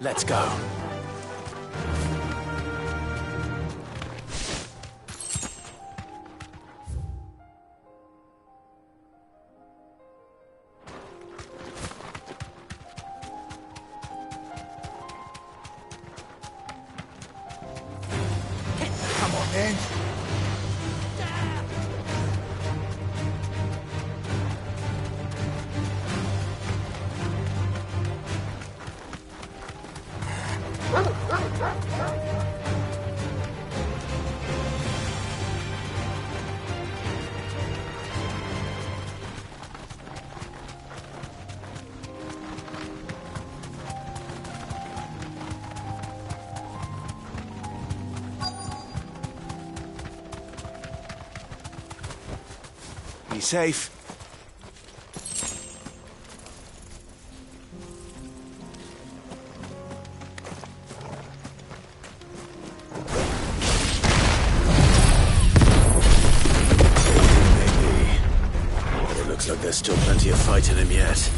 Let's go. Come on, then. Be safe. Maybe. But it looks like there's still plenty of fight in him yet.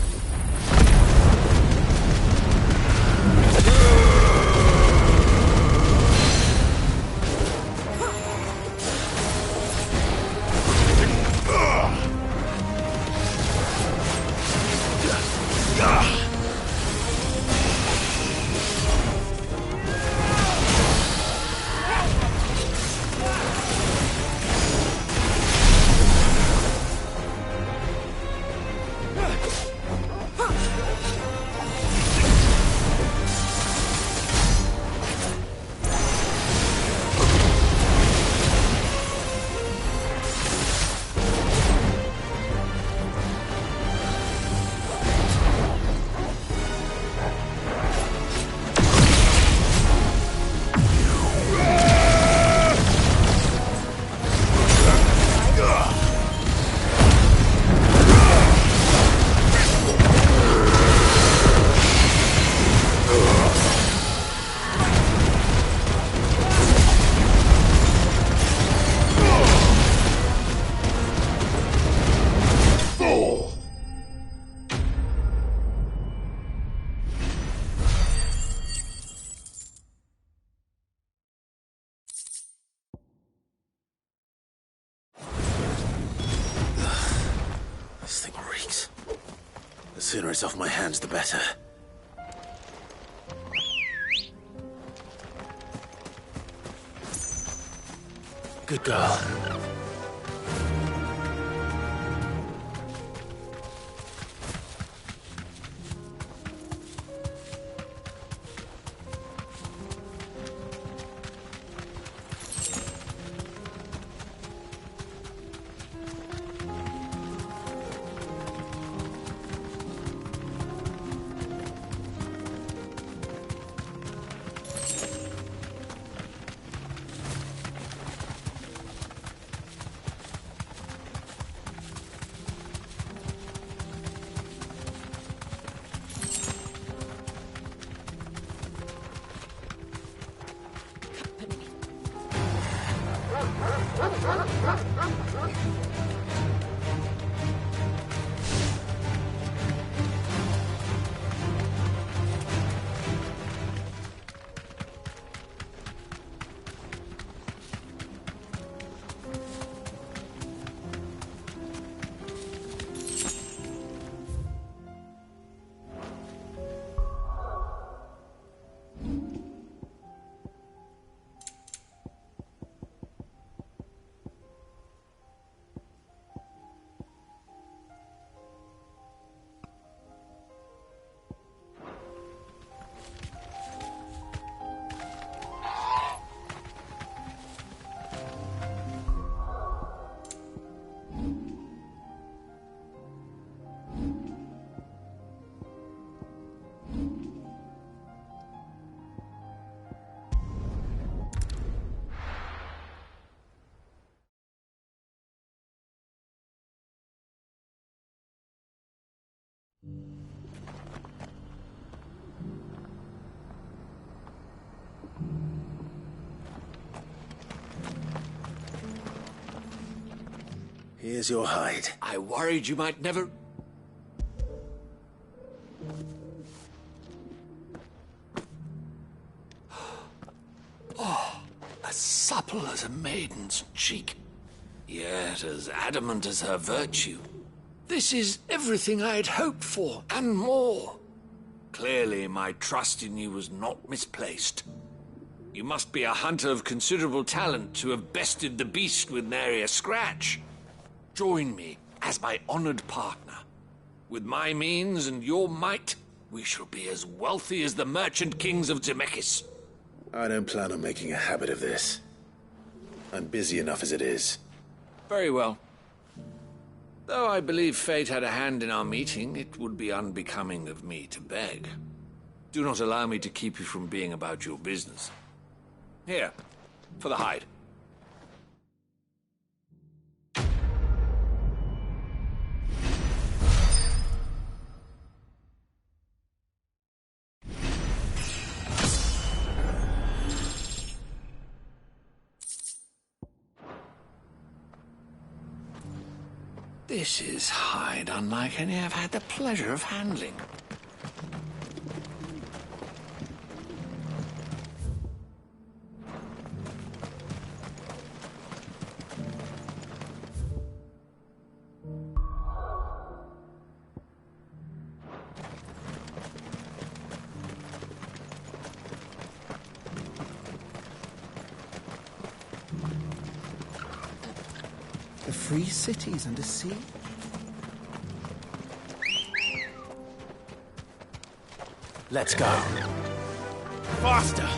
This thing reeks. The sooner it's off my hands, the better. Good girl. Here's your hide. I worried you might never... Oh, as supple as a maiden's cheek, yet as adamant as her virtue. This is everything I had hoped for, and more. Clearly, my trust in you was not misplaced. You must be a hunter of considerable talent to have bested the beast with nary a scratch. Join me as my honored partner. With my means and your might, we shall be as wealthy as the merchant kings of Zemeckis. I don't plan on making a habit of this. I'm busy enough as it is. Very well. Though I believe fate had a hand in our meeting, it would be unbecoming of me to beg. Do not allow me to keep you from being about your business. Here, for the hide. This is hide unlike any I've had the pleasure of handling. The free cities under sea? Let's go. Faster!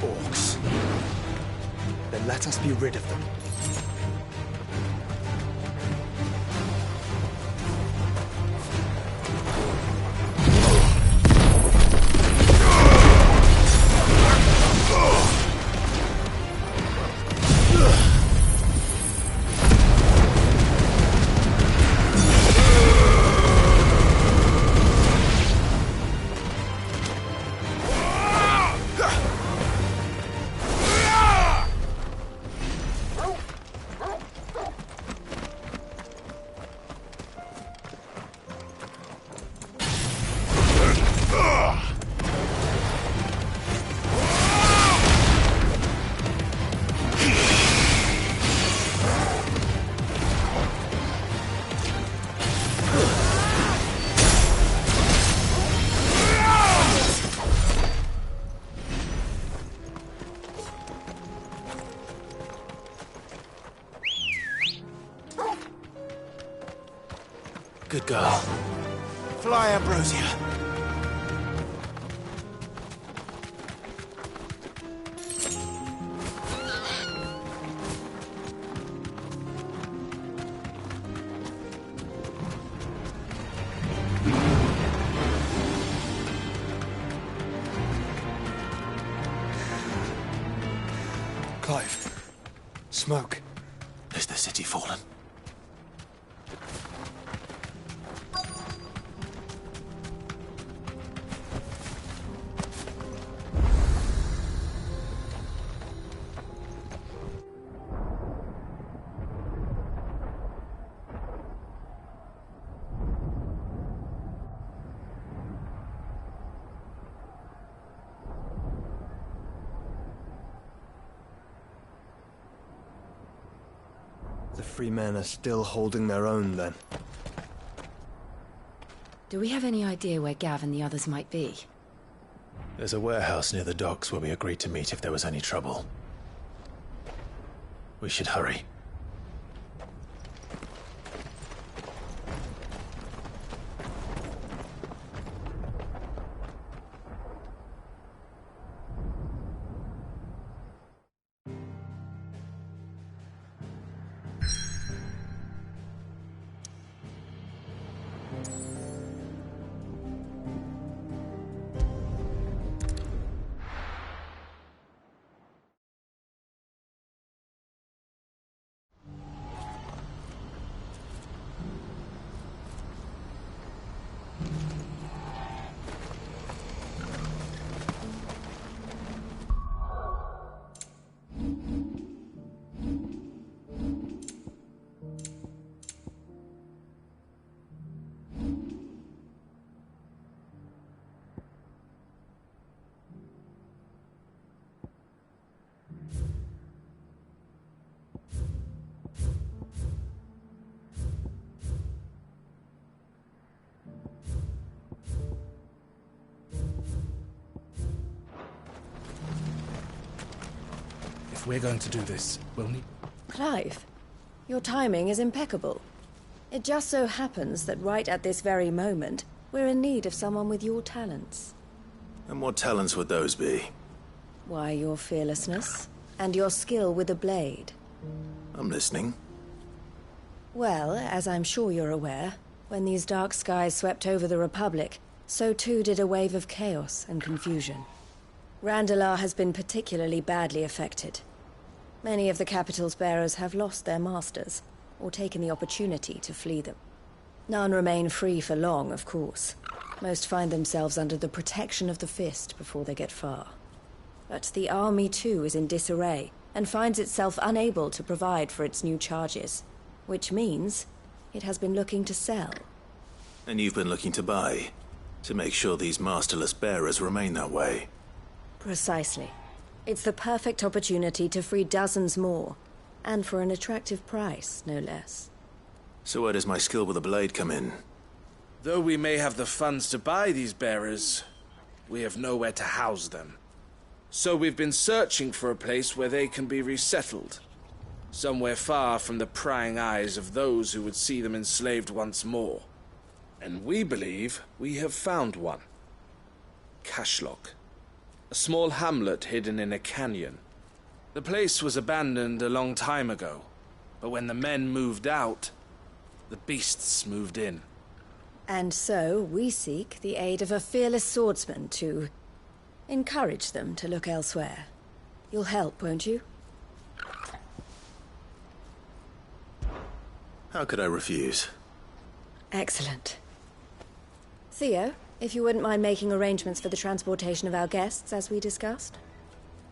Orcs. Then let us be rid of them. Good girl. Fly, Ambrosia. Clive. Smoke. Is the city fallen? The free men are still holding their own, then. Do we have any idea where Gav and the others might be? There's a warehouse near the docks where we agreed to meet if there was any trouble. We should hurry. If we're going to do this, we'll need... Clive, your timing is impeccable. It just so happens that right at this very moment, we're in need of someone with your talents. And what talents would those be? Why, your fearlessness, and your skill with a blade. I'm listening. Well, as I'm sure you're aware, when these dark skies swept over the Republic, so too did a wave of chaos and confusion. Randalar has been particularly badly affected. Many of the capital's bearers have lost their masters, or taken the opportunity to flee them. None remain free for long, of course. Most find themselves under the protection of the Fist before they get far. But the army too is in disarray, and finds itself unable to provide for its new charges. Which means it has been looking to sell. And you've been looking to buy, to make sure these masterless bearers remain that way. Precisely. It's the perfect opportunity to free dozens more, and for an attractive price, no less. So where does my skill with a blade come in? Though we may have the funds to buy these bearers, we have nowhere to house them. So we've been searching for a place where they can be resettled. Somewhere far from the prying eyes of those who would see them enslaved once more. And we believe we have found one. Cashlock. A small hamlet hidden in a canyon. The place was abandoned a long time ago, but when the men moved out, the beasts moved in. And so we seek the aid of a fearless swordsman to encourage them to look elsewhere. You'll help, won't you? How could I refuse? Excellent. Theo, if you wouldn't mind making arrangements for the transportation of our guests, as we discussed.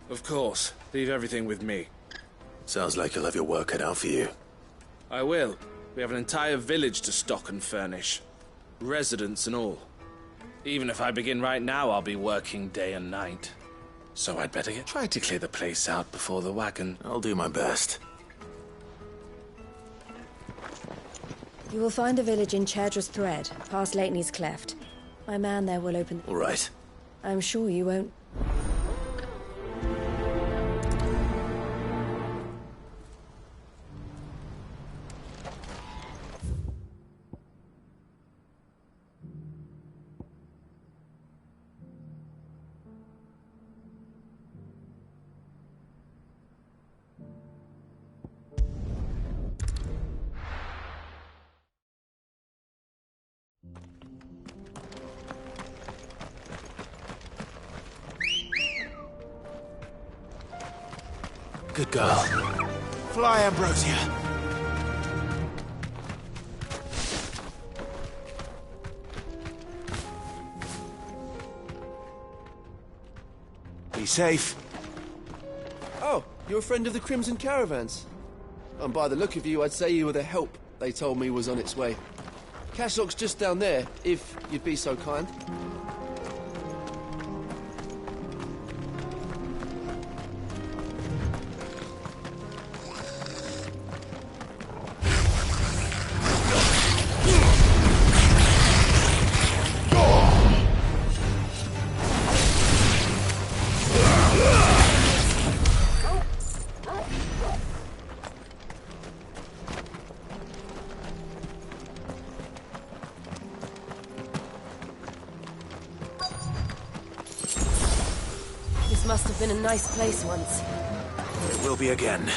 Of course. Leave everything with me. Sounds like you'll have your work cut out for you. I will. We have an entire village to stock and furnish. Residents and all. Even if I begin right now, I'll be working day and night. So I'd better try to clear the place out before the wagon... I'll do my best. You will find a village in Chaidra's Thread, past Leitney's Cleft. My man there will open... All right. I'm sure you won't... Good girl. Fly, Ambrosia. Be safe. Oh, you're a friend of the Crimson Caravans. And by the look of you, I'd say you were the help they told me was on its way. Cashlock's just down there, if you'd be so kind. This must have been a nice place once. It will be again.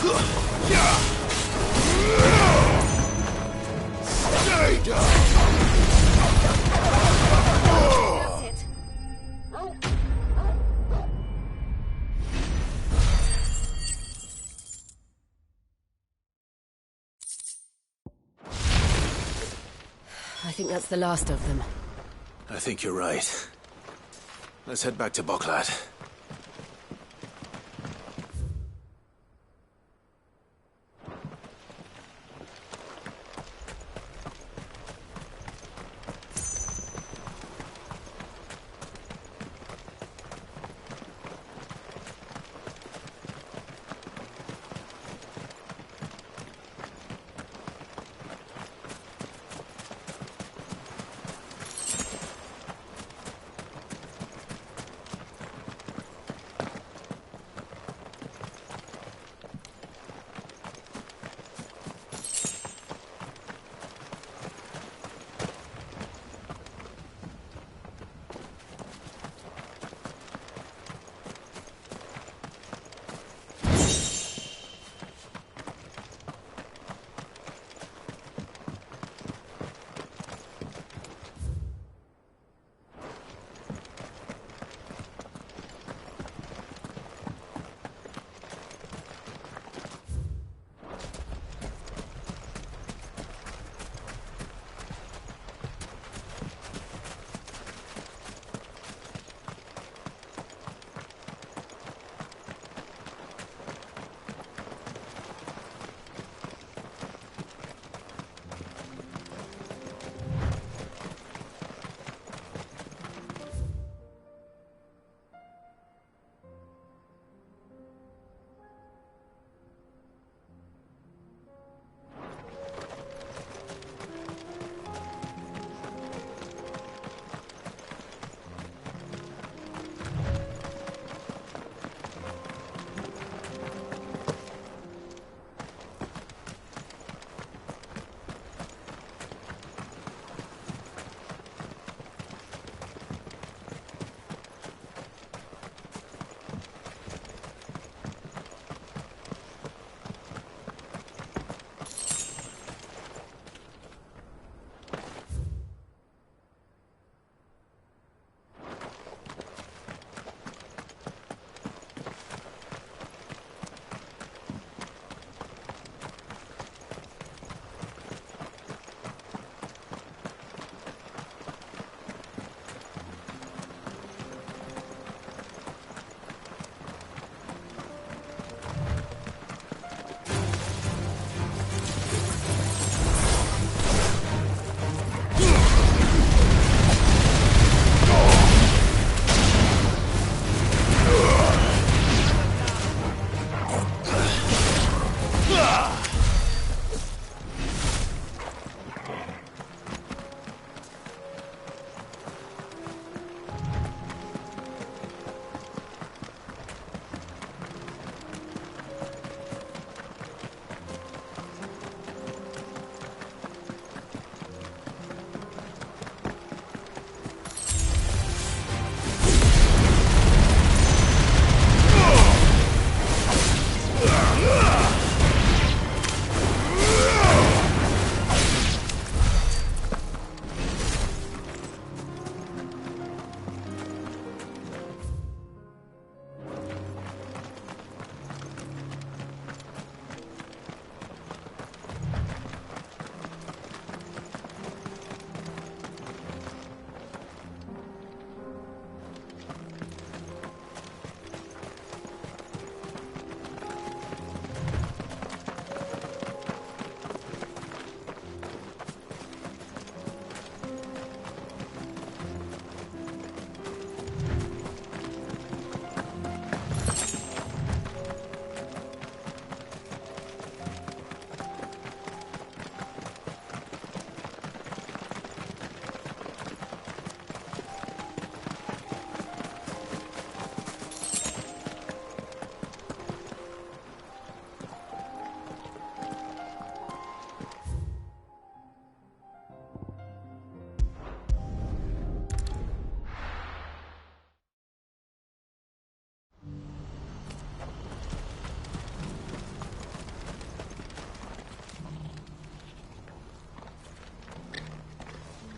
Stay down! That's it. I think that's the last of them. I think you're right. Let's head back to Boklad.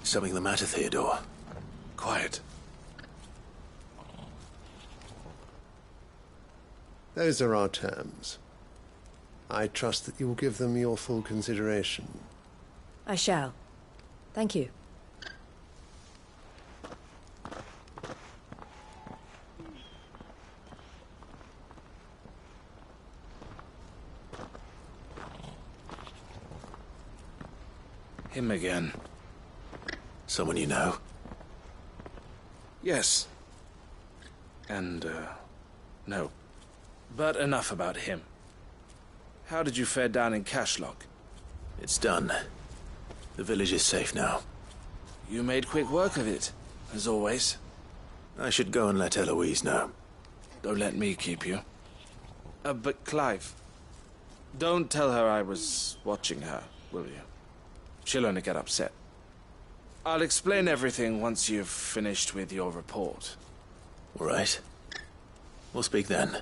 Something the matter, Theodore? Quiet. Those are our terms. I trust that you will give them your full consideration. I shall. Thank you. Him again. Someone you know? Yes. And, no. But enough about him. How did you fare down in Cashlock? It's done. The village is safe now. You made quick work of it, as always. I should go and let Eloise know. Don't let me keep you. But Clive, don't tell her I was watching her, will you? She'll only get upset. I'll explain everything once you've finished with your report. All right. We'll speak then.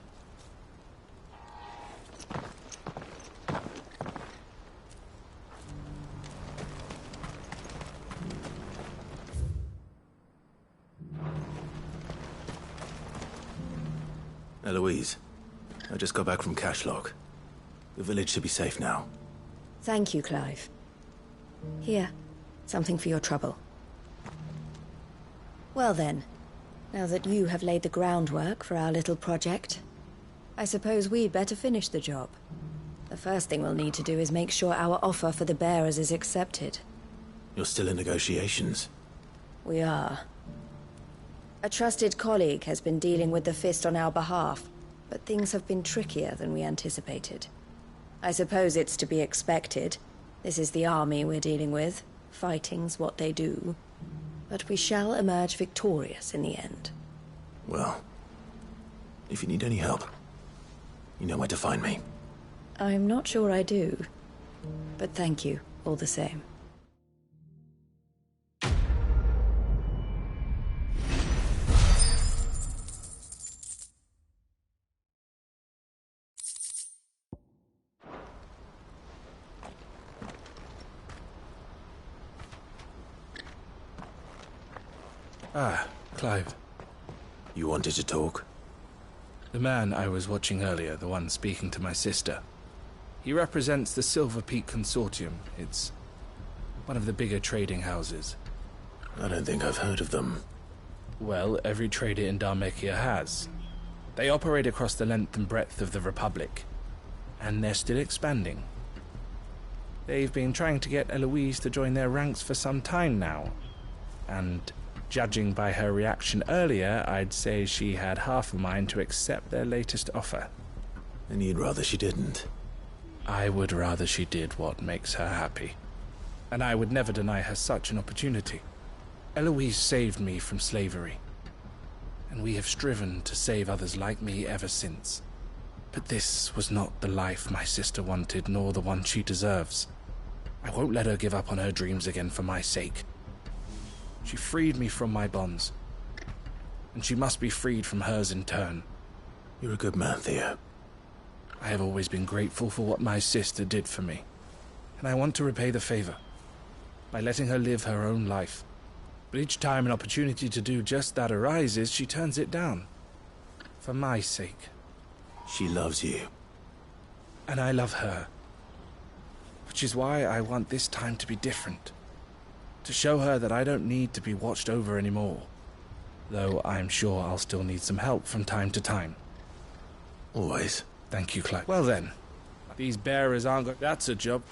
Eloise, I just got back from Cashlock. The village should be safe now. Thank you, Clive. Here, something for your trouble. Well then, now that you have laid the groundwork for our little project, I suppose we'd better finish the job. The first thing we'll need to do is make sure our offer for the bearers is accepted. You're still in negotiations? We are. A trusted colleague has been dealing with the Fist on our behalf, but things have been trickier than we anticipated. I suppose it's to be expected. This is the army we're dealing with. Fighting's what they do. But we shall emerge victorious in the end. Well, if you need any help, you know where to find me. I'm not sure I do. But thank you, all the same. Ah, Clive. You wanted to talk? The man I was watching earlier, the one speaking to my sister. He represents the Silver Peak Consortium. It's one of the bigger trading houses. I don't think I've heard of them. Well, every trader in Dharmekia has. They operate across the length and breadth of the Republic. And they're still expanding. They've been trying to get Eloise to join their ranks for some time now. And judging by her reaction earlier, I'd say she had half a mind to accept their latest offer. And you'd rather she didn't? I would rather she did what makes her happy. And I would never deny her such an opportunity. Eloise saved me from slavery. And we have striven to save others like me ever since. But this was not the life my sister wanted, nor the one she deserves. I won't let her give up on her dreams again for my sake. She freed me from my bonds, and she must be freed from hers in turn. You're a good man, Theo. I have always been grateful for what my sister did for me, and I want to repay the favor by letting her live her own life. But each time an opportunity to do just that arises, she turns it down. For my sake. She loves you. And I love her. Which is why I want this time to be different. To show her that I don't need to be watched over anymore. Though I'm sure I'll still need some help from time to time. Always. Thank you, Clive. Well then, these bearers aren't going... That's a job.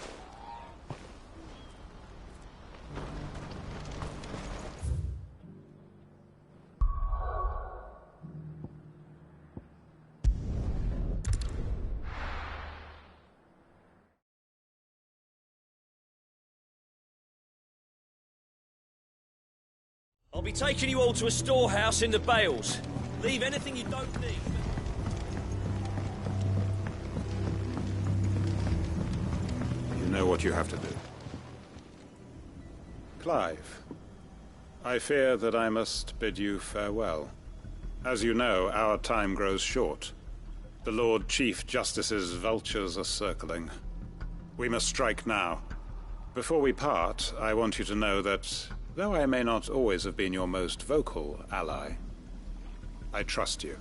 I'll be taking you all to a storehouse in the Bales. Leave anything you don't need. You know what you have to do. Clive, I fear that I must bid you farewell. As you know, our time grows short. The Lord Chief Justice's vultures are circling. We must strike now. Before we part, I want you to know that Though I may not always have been your most vocal ally, I trust you,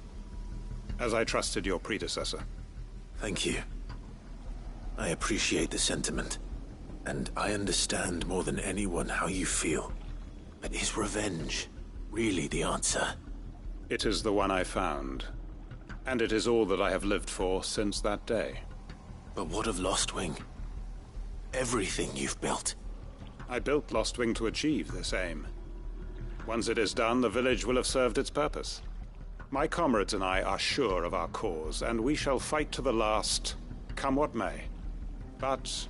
as I trusted your predecessor. Thank you. I appreciate the sentiment, and I understand more than anyone how you feel. But is revenge really the answer? It is the one I found, and it is all that I have lived for since that day. But what of Lostwing? Everything you've built. I built Lostwing to achieve this aim. Once it is done, the village will have served its purpose. My comrades and I are sure of our cause, and we shall fight to the last, come what may. But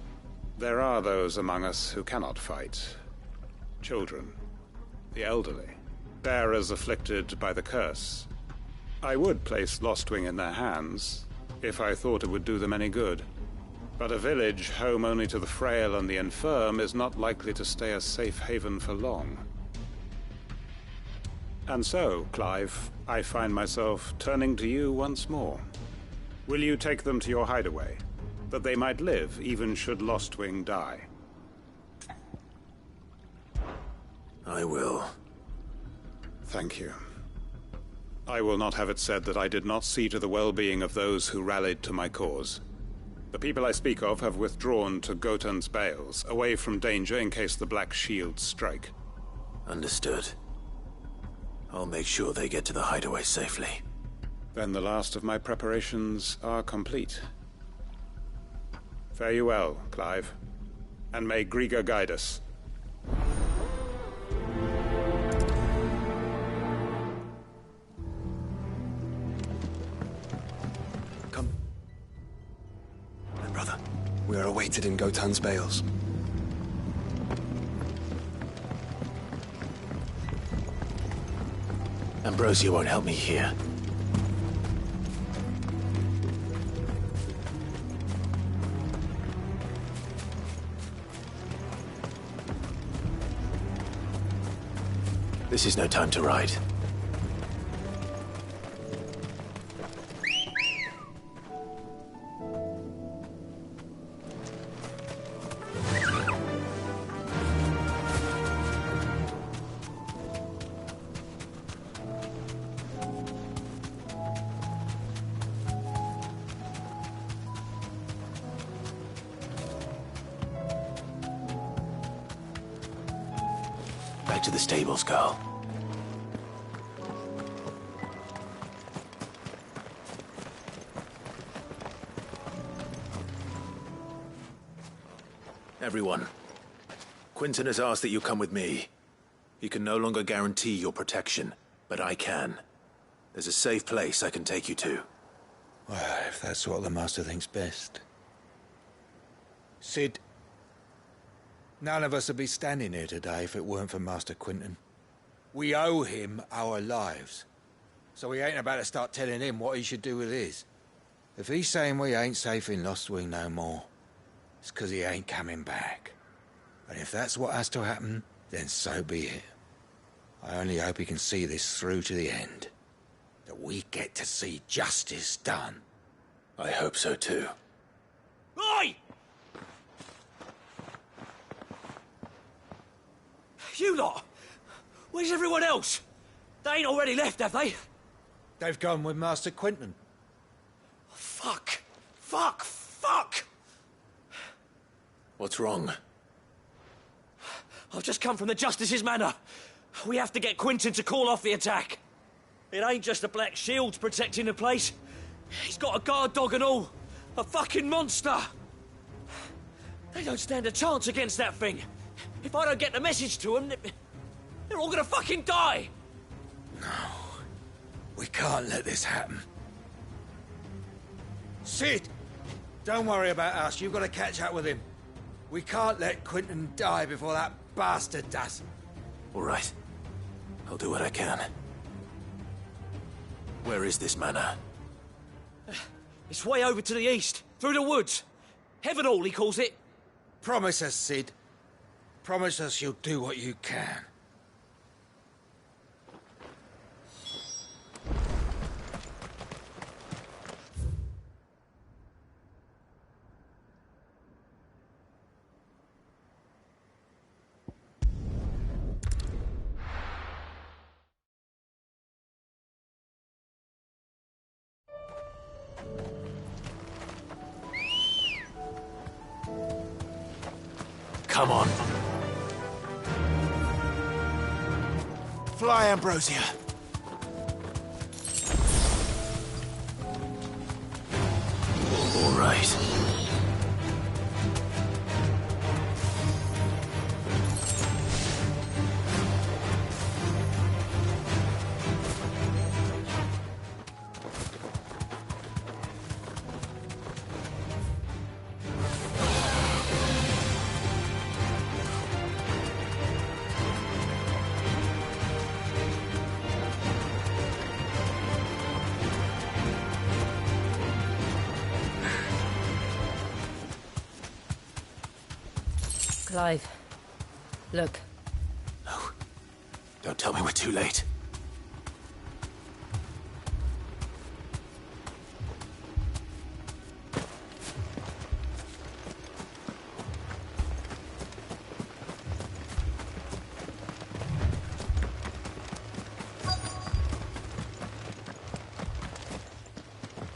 there are those among us who cannot fight. Children, the elderly, bearers afflicted by the curse. I would place Lostwing in their hands, if I thought it would do them any good. But a village home only to the frail and the infirm is not likely to stay a safe haven for long. And so, Clive, I find myself turning to you once more. Will you take them to your hideaway, that they might live even should Lostwing die? I will. Thank you. I will not have it said that I did not see to the well-being of those who rallied to my cause. The people I speak of have withdrawn to Gotan's Bales, away from danger in case the Black Shields strike. Understood. I'll make sure they get to the hideaway safely. Then the last of my preparations are complete. Fare you well, Clive. And may Griga guide us. Come. My brother, we are awaited in Gotan's Bales. Ambrosia won't help me here. This is no time to ride. Back to the stables, Carl. Everyone, Quinton has asked that you come with me. He can no longer guarantee your protection, but I can. There's a safe place I can take you to. Well, if that's what the Master thinks best. Cid, none of us would be standing here today if it weren't for Master Quinton. We owe him our lives. So we ain't about to start telling him what he should do with his. If he's saying we ain't safe in Lostwing no more, it's 'cause he ain't coming back. And if that's what has to happen, then so be it. I only hope he can see this through to the end. That we get to see justice done. I hope so too. Oi! You lot! Where's everyone else? They ain't already left, have they? They've gone with Master Quinton. Fuck! Fuck! Fuck! What's wrong? I've just come from the Justice's manor. We have to get Quinton to call off the attack. It ain't just the Black Shields protecting the place. He's got a guard dog and all. A fucking monster. They don't stand a chance against that thing. If I don't get the message to them, they're all gonna fucking die. No. We can't let this happen. Cid! Don't worry about us. You've got to catch up with him. We can't let Quinton die before that bastard does. All right. I'll do what I can. Where is this manor? It's way over to the east, through the woods. Heavenhall, he calls it. Promise us, Cid. Promise us you'll do what you can. Come on. Fly, Ambrosia. All right. Clive, look. No. Don't tell me we're too late.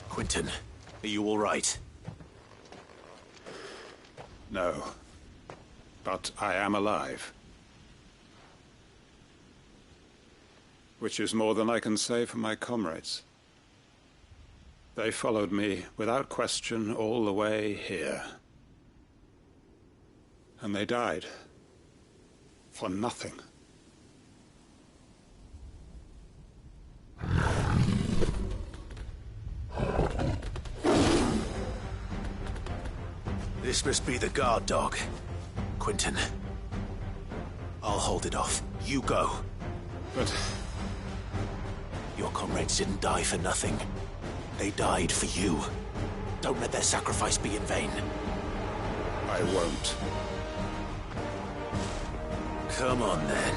Quentin, are you all right? No. But I am alive. Which is more than I can say for my comrades. They followed me without question all the way here. And they died. For nothing. This must be the guard dog. Quentin. I'll hold it off. You go. But... Your comrades didn't die for nothing. They died for you. Don't let their sacrifice be in vain. I won't. Come on, then.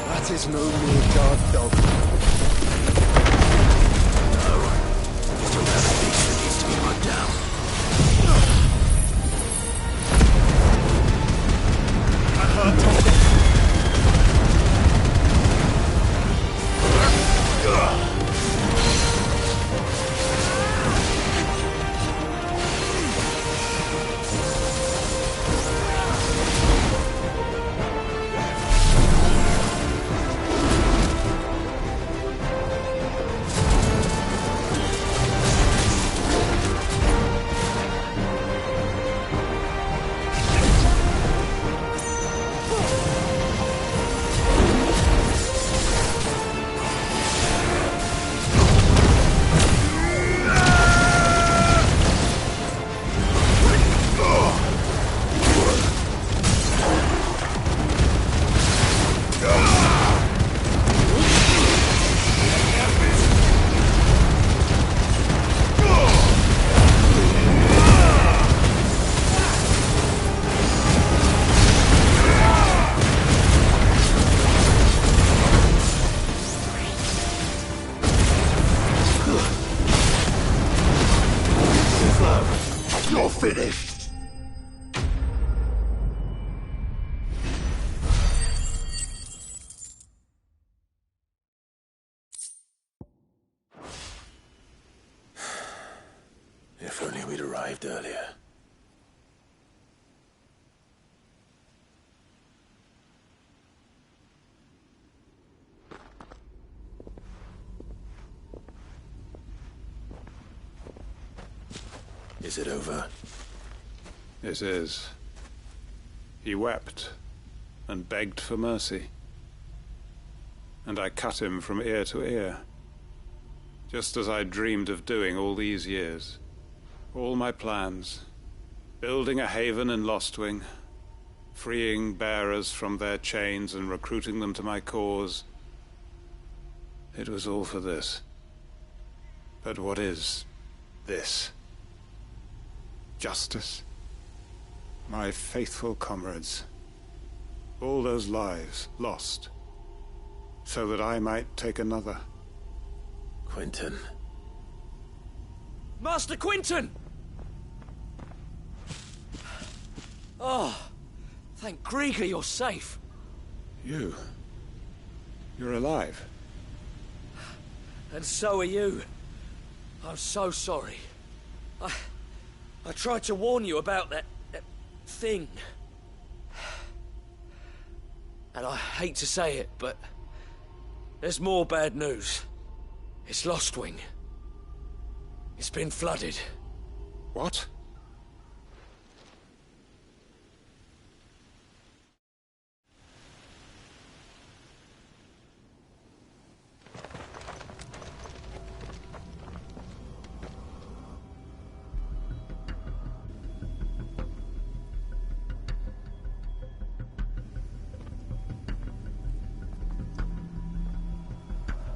That is no mere guard dog. No. Just a rabbit beast that needs to be put down. Finished. If only we'd arrived earlier. Is it over? It is. He wept and begged for mercy. And I cut him from ear to ear. Just as I dreamed of doing all these years. All my plans. Building a haven in Lostwing. Freeing bearers from their chains and recruiting them to my cause. It was all for this. But what is this? Justice? My faithful comrades. All those lives lost. So that I might take another. Quentin. Master Quentin! Oh, thank Grieger you're safe. You're alive. And so are you. I'm so sorry. I tried to warn you about that thing. And I hate to say it, but there's more bad news. It's Lostwing. It's been flooded. What?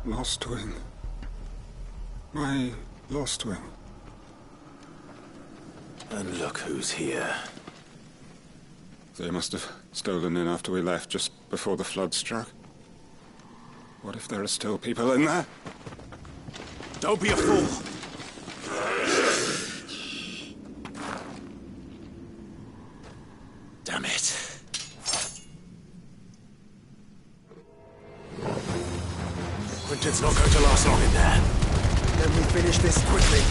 Lostwing. My Lostwing. And look who's here. They must have stolen in after we left, just before the flood struck. What if there are still people in there? Don't be a fool! Damn it. Quentin's not going to last long in there. Then we finish this quickly.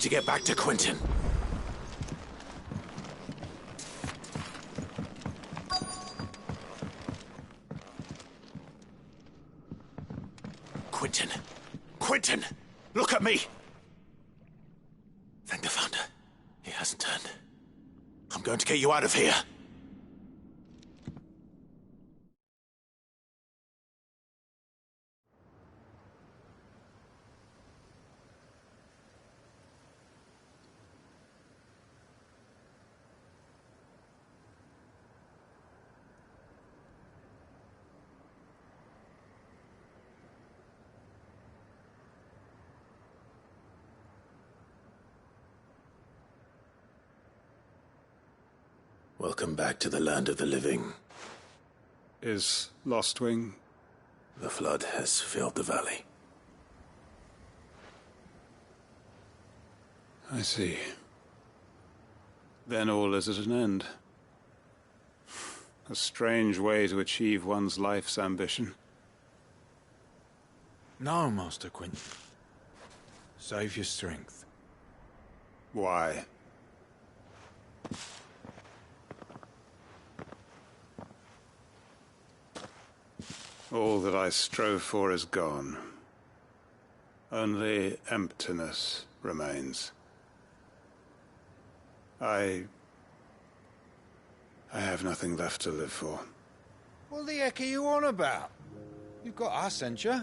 To get back to Quentin. Quentin! Quentin! Look at me! Thank the Founder. He hasn't turned. I'm going to get you out of here. Welcome back to the land of the living. Is Lostwing? The flood has filled the valley. I see. Then all is at an end. A strange way to achieve one's life's ambition. No, Master Quentin. Save your strength. Why? All that I strove for is gone. Only emptiness remains. I have nothing left to live for. What the heck are you on about? You've got us, ain't you?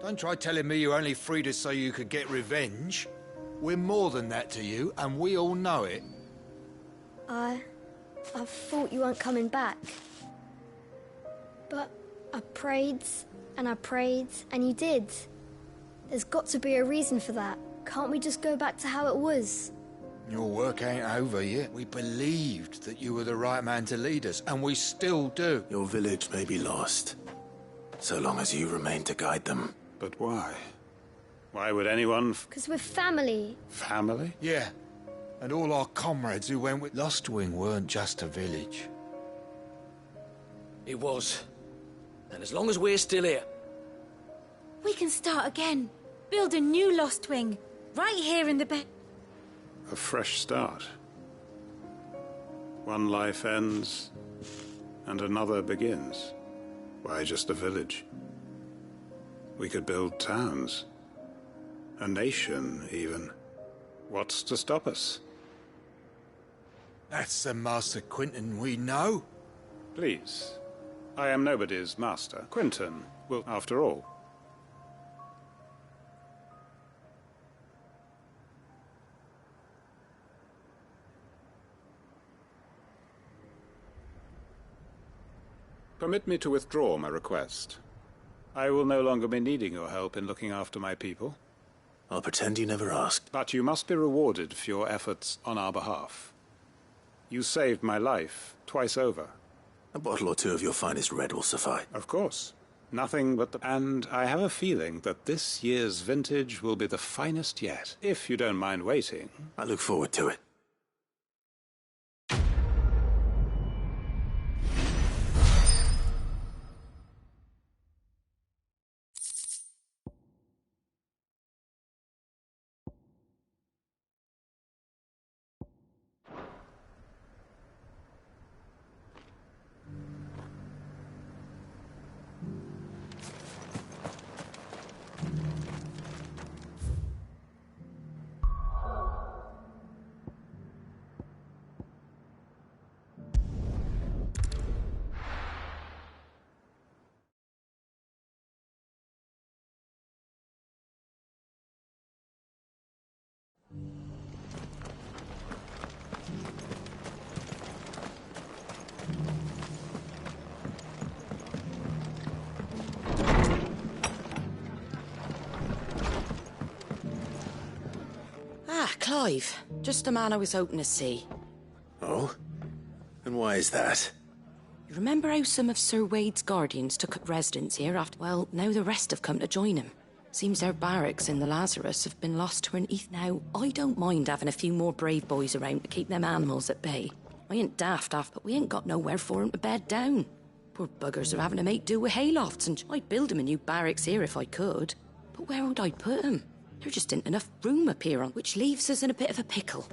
Don't try telling me you only freed us so you could get revenge. We're more than that to you, and we all know it. I thought you weren't coming back. But I prayed, and you did. There's got to be a reason for that. Can't we just go back to how it was? Your work ain't over yet. We believed that you were the right man to lead us, and we still do. Your village may be lost, so long as you remain to guide them. But why? Why would anyone... Because we're family. Family? Yeah, and all our comrades who went with Lostwing weren't just a village. It was. And as long as we're still here... We can start again. Build a new Lostwing. Right here in the bed. A fresh start. One life ends, and another begins. Why just a village? We could build towns. A nation, even. What's to stop us? That's the Master Quinton we know. Please. I am nobody's master. Quinton will, after all. Permit me to withdraw my request. I will no longer be needing your help in looking after my people. I'll pretend you never asked. But you must be rewarded for your efforts on our behalf. You saved my life twice over. A bottle or two of your finest red will suffice. Of course. Nothing but the... And I have a feeling that this year's vintage will be the finest yet, if you don't mind waiting. I look forward to it. Clive. Just the man I was hoping to see. Oh? And why is that? You remember how some of Sir Wade's guardians took up residence here after... Well, now the rest have come to join him. Seems their barracks in the Lazarus have been lost to an East. Now, I don't mind having a few more brave boys around to keep them animals at bay. I ain't daft, but we ain't got nowhere for 'em to bed down. Poor buggers are having to make do with haylofts, and I'd build 'em a new barracks here if I could. But where would I put 'em? There just ain't enough room up here, which leaves us in a bit of a pickle.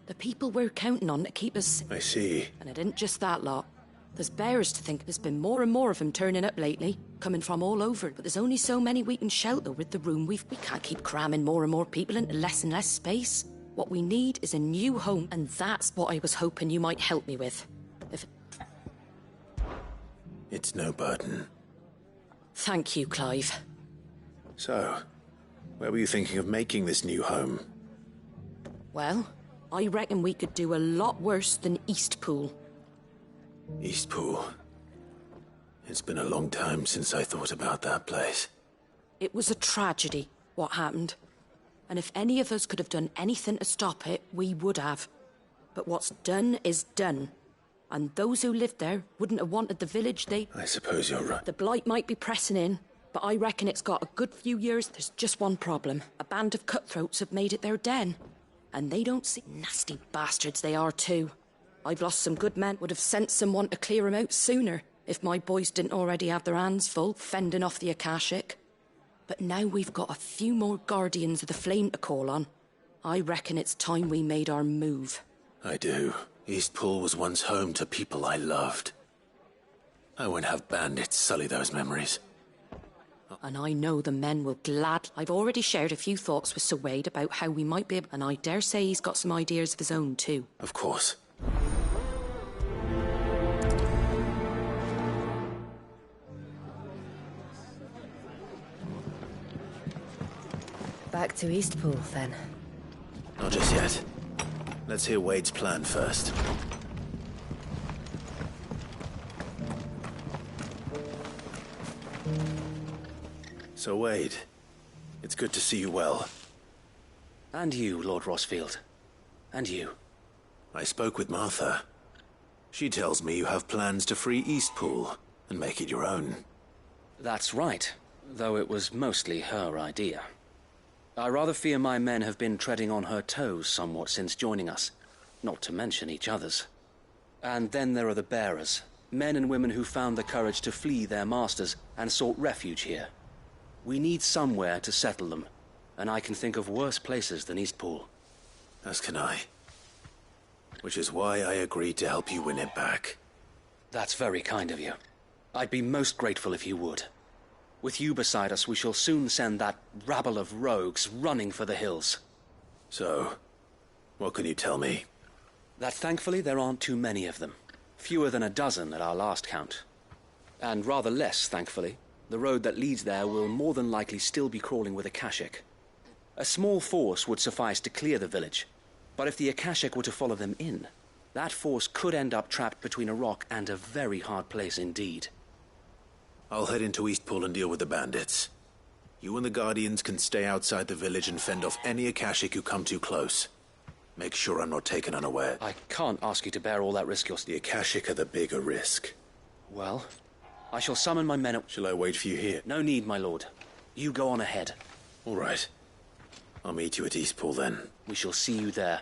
The people we're counting on to keep us... I see. And it isn't just that lot. There's bearers to think. There's been more and more of them turning up lately, coming from all over. But there's only so many we can shelter with the room we can't keep cramming more and more people into less and less space. What we need is a new home, and that's what I was hoping you might help me with. It's no burden. Thank you, Clive. So, where were you thinking of making this new home? Well, I reckon we could do a lot worse than Eastpool. Eastpool. It's been a long time since I thought about that place. It was a tragedy, what happened. And if any of us could have done anything to stop it, we would have. But what's done is done. And those who lived there wouldn't have wanted the village I suppose you're right. The blight might be pressing in, but I reckon it's got a good few years. There's just one problem. A band of cutthroats have made it their den. And they don't see... Nasty bastards they are too. I've lost some good men. Would have sent someone to clear 'em out sooner, if my boys didn't already have their hands full, fending off the Akashic. But now we've got a few more Guardians of the Flame to call on. I reckon it's time we made our move. I do. Eastpool was once home to people I loved. I won't have bandits sully those memories. And I know the men will glad... I've already shared a few thoughts with Sir Wade about how we might be able... And I dare say he's got some ideas of his own too. Of course. Back to Eastpool, then. Not just yet. Let's hear Wade's plan first. So, Wade, it's good to see you well. And you, Lord Rossfield. And you? I spoke with Martha. She tells me you have plans to free Eastpool and make it your own. That's right, though it was mostly her idea. I rather fear my men have been treading on her toes somewhat since joining us, not to mention each other's. And then there are the bearers, men and women who found the courage to flee their masters and sought refuge here. We need somewhere to settle them, and I can think of worse places than Eastpool. As can I. Which is why I agreed to help you win it back. That's very kind of you. I'd be most grateful if you would. With you beside us, we shall soon send that rabble of rogues running for the hills. So, what can you tell me? That thankfully there aren't too many of them. Fewer than a dozen at our last count. And rather less, thankfully. The road that leads there will more than likely still be crawling with Akashic. A small force would suffice to clear the village, but if the Akashic were to follow them in, that force could end up trapped between a rock and a very hard place indeed. I'll head into Eastpool and deal with the bandits. You and the Guardians can stay outside the village and fend off any Akashic who come too close. Make sure I'm not taken unaware. I can't ask you to bear all that risk yourself. The Akashic are the bigger risk. Well, I shall summon my men. Shall I wait for you here? No need, my lord. You go on ahead. All right. I'll meet you at Eastpool then. We shall see you there.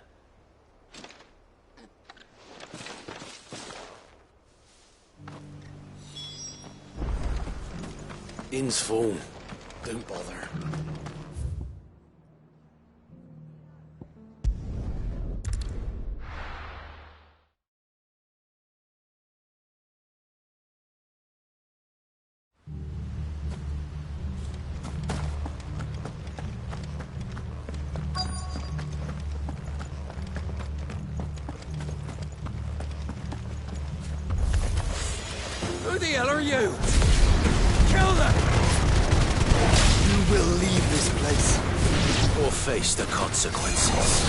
Inn's full. Don't bother. Who the hell are you? Kill them! You will leave this place. Or face the consequences.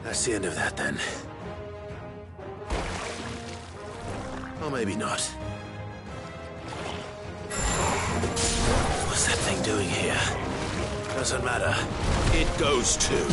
That's the end of that, then. Or maybe not. What's that thing doing here? Doesn't matter. It goes too.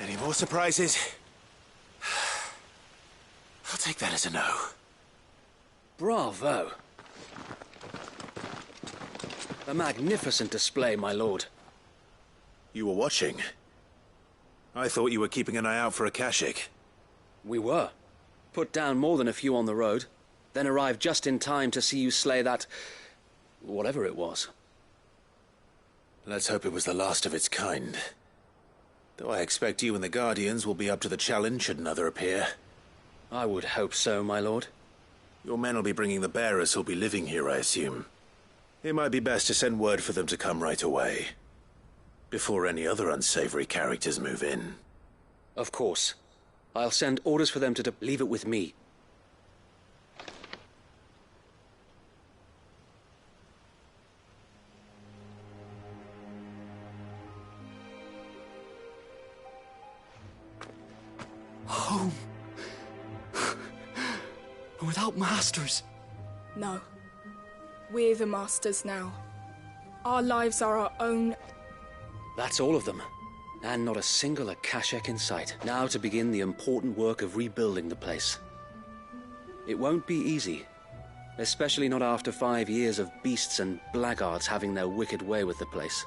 Any more surprises? I'll take that as a no. Bravo. A magnificent display, my lord. You were watching. I thought you were keeping an eye out for Akashic. We were. Put down more than a few on the road, then arrived just in time to see you slay that... whatever it was. Let's hope it was the last of its kind. Though I expect you and the Guardians will be up to the challenge should another appear. I would hope so, my lord. Your men will be bringing the bearers who'll be living here, I assume. It might be best to send word for them to come right away, before any other unsavory characters move in. Of course. I'll send orders for them to leave it with me. Home. Without masters. No. We're the masters now. Our lives are our own. That's all of them. And not a single Akashak in sight. Now to begin the important work of rebuilding the place. It won't be easy. Especially not after 5 years of beasts and blackguards having their wicked way with the place.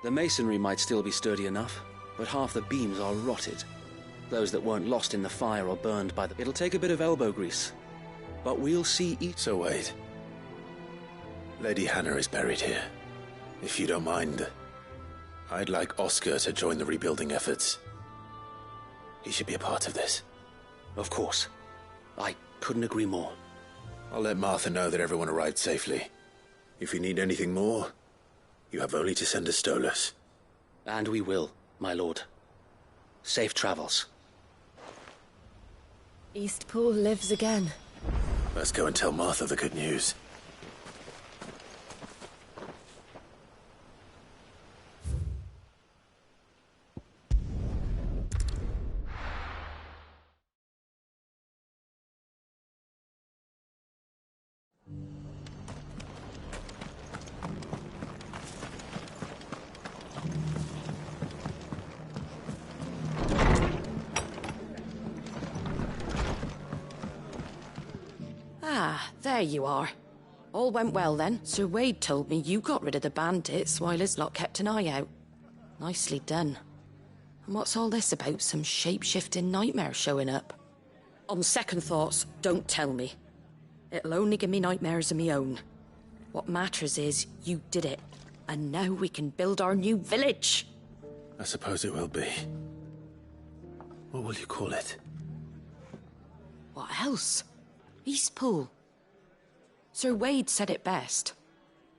The masonry might still be sturdy enough, but half the beams are rotted. Those that weren't lost in the fire or burned by the... It'll take a bit of elbow grease. But we'll see each... So wait. Lady Hannah is buried here. If you don't mind, I'd like Oscar to join the rebuilding efforts. He should be a part of this. Of course. I couldn't agree more. I'll let Martha know that everyone arrived safely. If you need anything more, you have only to send a Stolas. And we will, my lord. Safe travels. Eastpool lives again. Let's go and tell Martha the good news. Ah, there you are. All went well then. Sir Wade told me you got rid of the bandits while his lot kept an eye out. Nicely done. And what's all this about some shape-shifting nightmare showing up? On second thoughts, don't tell me. It'll only give me nightmares of me own. What matters is you did it. And now we can build our new village. I suppose it will be. What will you call it? What else? Eastpool. Sir Wade said it best.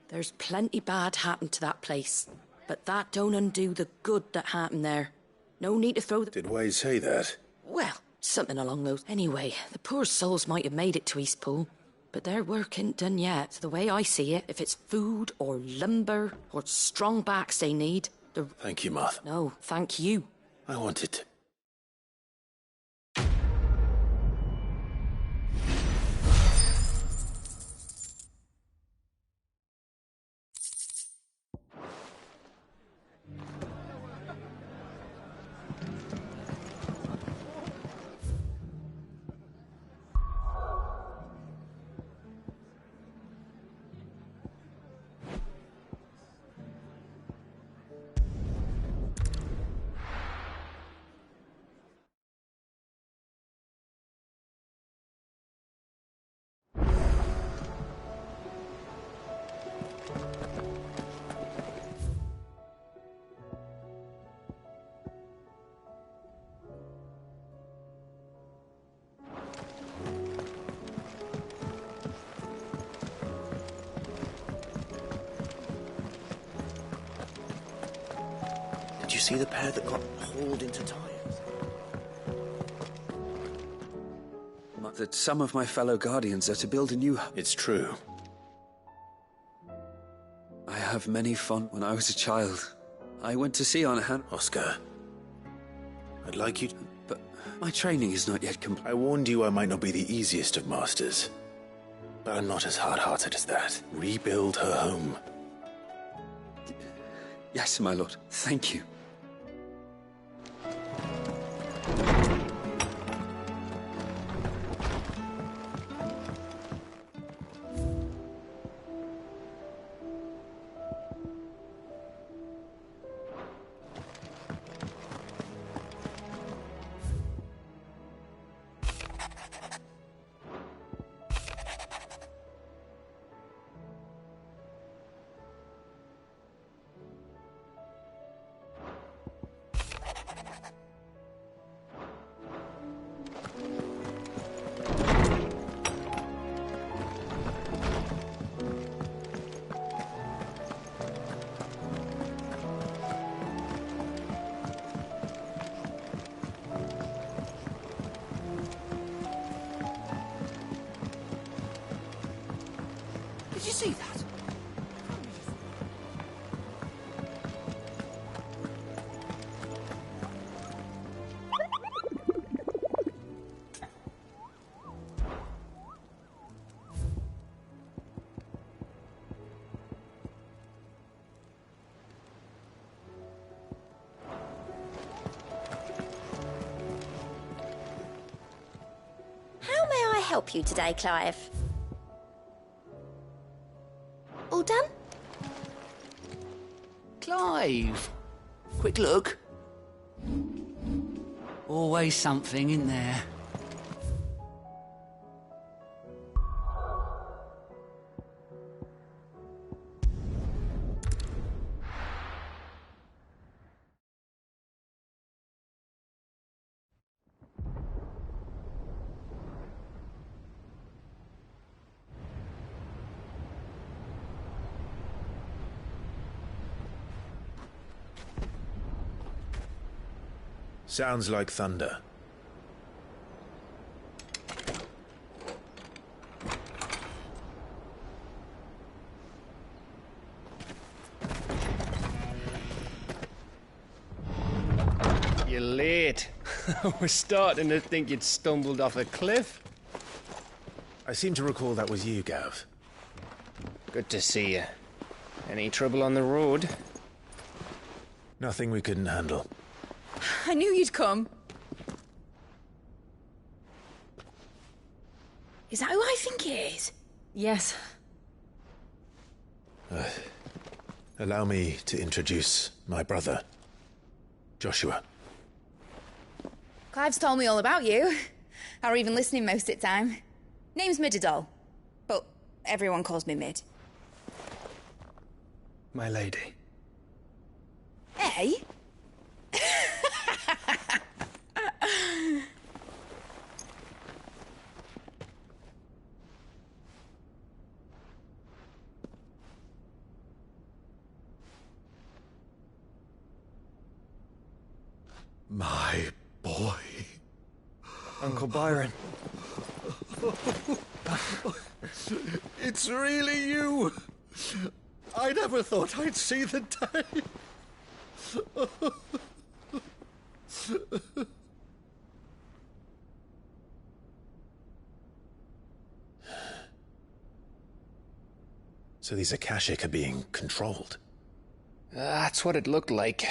There's plenty bad happened to that place, but that don't undo the good that happened there. No need to throw the... Did Wade say that? Well, something along those... Anyway, the poor souls might have made it to Eastpool, but their work ain't done yet. The way I see it, if it's food or lumber or strong backs they need, the... Thank you, Martha. No, thank you. I wanted to... Did you see the pair that got hauled into tires? That some of my fellow Guardians are to build a new... It's true. I have many fond... When I was a child, I went to sea on a hand... Oscar, I'd like you to... But my training is not yet complete. I warned you I might not be the easiest of masters. But I'm not as hard-hearted as that. Rebuild her home. Yes, my lord. Thank you. Did you see that? How may I help you today, Clive? All done? Clive! Quick look. Always something in there. Sounds like thunder. You're late. I was starting to think you'd stumbled off a cliff. I seem to recall that was you, Gav. Good to see you. Any trouble on the road? Nothing we couldn't handle. I knew you'd come. Is that who I think it is? Yes. Allow me to introduce my brother, Joshua. Clive's told me all about you. Or even listening most of the time. Name's Midadol, but everyone calls me Mid. My lady. Hey? My boy. Uncle Byron. It's really you. I never thought I'd see the day. So these Akashic are being controlled? That's what it looked like.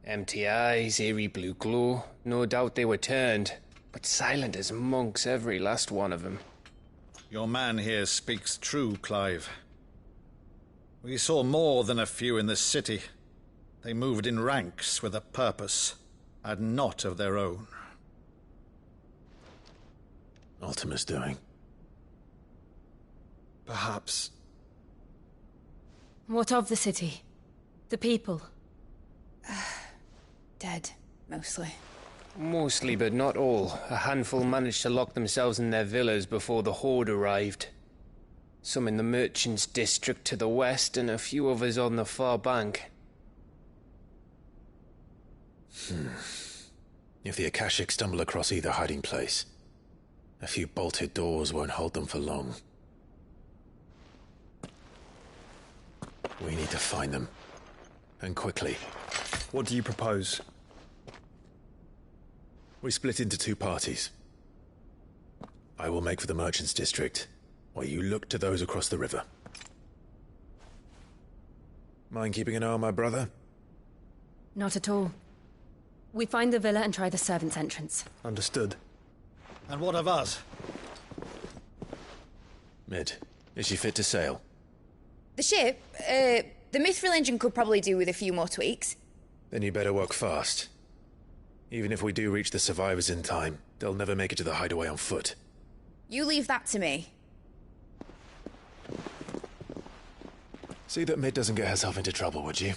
Empty eyes, eerie blue glow. No doubt they were turned, but silent as monks, every last one of them. Your man here speaks true, Clive. We saw more than a few in this city. They moved in ranks with a purpose, and not of their own. Ultima's doing. Perhaps. What of the city? The people? Dead, mostly. Mostly, but not all. A handful managed to lock themselves in their villas before the Horde arrived. Some in the Merchants' District to the west, and a few others on the far bank. If the Akashic stumble across either hiding place, a few bolted doors won't hold them for long. We need to find them. And quickly. What do you propose? We split into two parties. I will make for the Merchants' District, while you look to those across the river. Mind keeping an eye on my brother? Not at all. We find the villa and try the servants' entrance. Understood. And what of us? Mid, is she fit to sail? The ship, the Mithril engine could probably do with a few more tweaks. Then you better work fast. Even if we do reach the survivors in time, they'll never make it to the hideaway on foot. You leave that to me. See that Mid doesn't get herself into trouble, would you?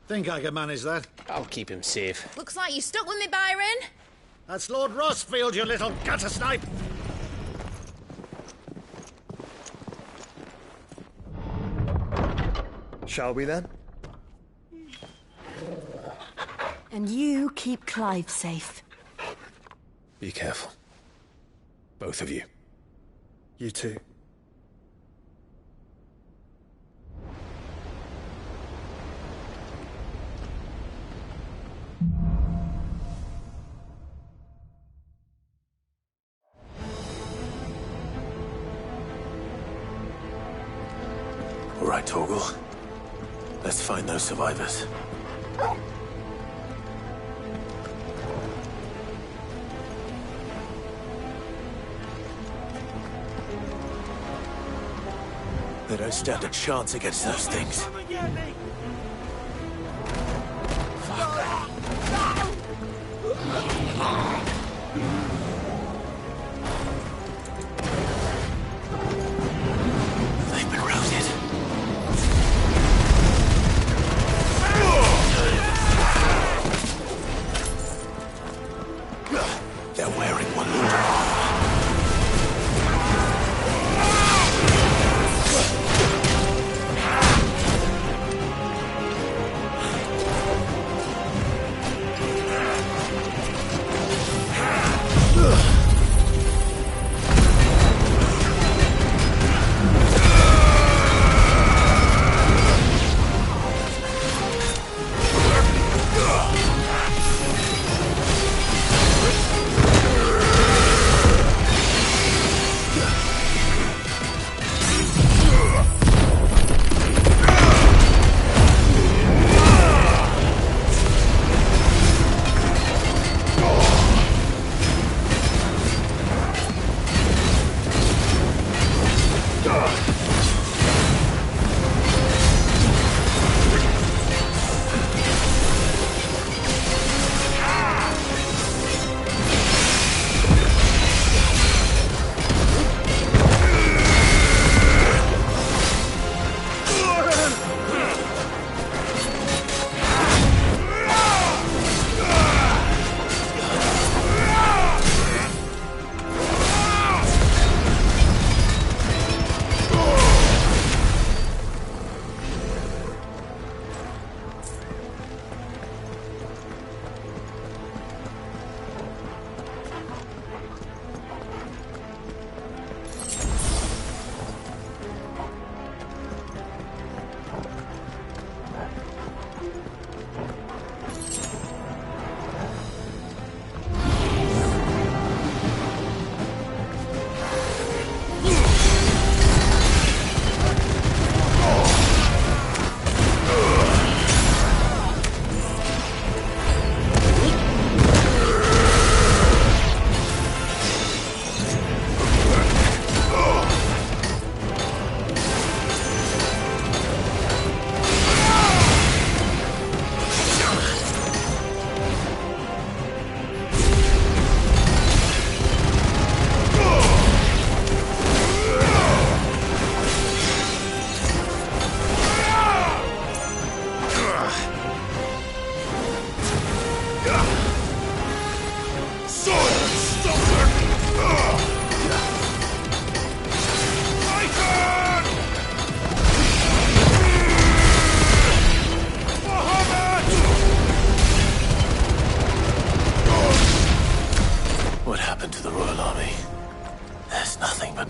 Think I can manage that? I'll keep him safe. Looks like you stuck with me, Byron. That's Lord Rossfield, you little gutter snipe! Shall we then? And you keep Clive safe. Be careful. Both of you. You too. All right, Torgal. Let's find those survivors. They don't stand a chance against those things. They've been routed. They're wearing one load.